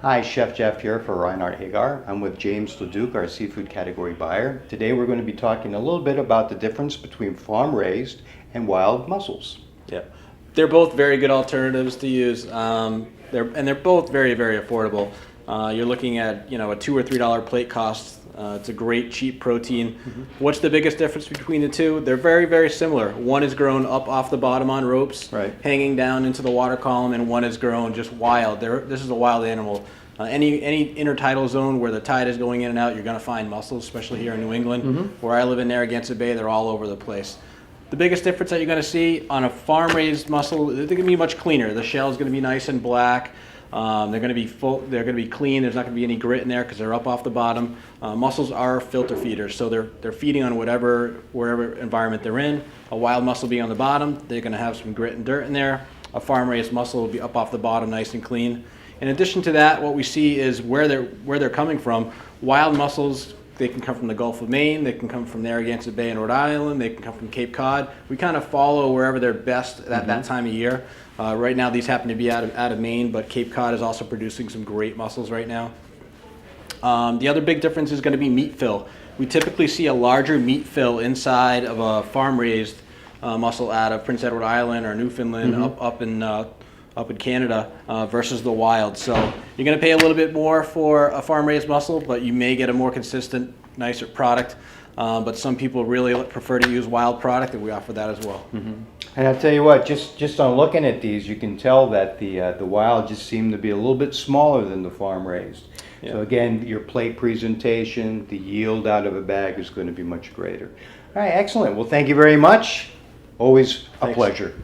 Hi, Chef Jeff here for Reinhard Hagar. I'm with James LeDuc, our seafood category buyer. Today we're going to be talking a little bit about the difference between farm-raised and wild mussels. Yeah, they're both very good alternatives to use. They're both very, very affordable. You're looking at a $2 or $3 plate cost. It's a great cheap protein. What's the biggest difference between the two? They're very, very similar. One is grown up off the bottom on ropes, Right. hanging down into the water column, and one is grown just wild. This is a wild animal. Any intertidal zone where the tide is going in and out, you're going to find mussels, especially here in New England. Where I live in Narragansett Bay, they're all over the place. The biggest difference that you're going to see on a farm-raised mussel, they're going to be much cleaner. The shell is going to be nice and black. They're going to be full. They're going to be clean. There's not going to be any grit in there because they're up off the bottom. Mussels are filter feeders, so they're feeding on wherever environment they're in. A wild mussel being on the bottom, they're going to have some grit and dirt in there. A farm-raised mussel will be up off the bottom, nice and clean. In addition to that, what we see is where they're coming from. Wild mussels, they can come from the Gulf of Maine, they can come from Narragansett Bay in Rhode Island, they can come from Cape Cod. We kind of follow wherever they're best at that time of year. Right now these happen to be out of Maine, but Cape Cod is also producing some great mussels right now. The other big difference is going to be meat fill. We typically see a larger meat fill inside of a farm-raised mussel out of Prince Edward Island or Newfoundland up in Canada versus the wild. So you're going to pay a little bit more for a farm-raised mussel, but you may get a more consistent, nicer product. But some people really prefer to use wild product, and we offer that as well. And I'll tell you what, just on looking at these, you can tell that the wild just seem to be a little bit smaller than the farm-raised. Yeah. So again, your plate presentation, the yield out of a bag is going to be much greater. All right, excellent. Well, thank you very much. Always a Thanks. pleasure.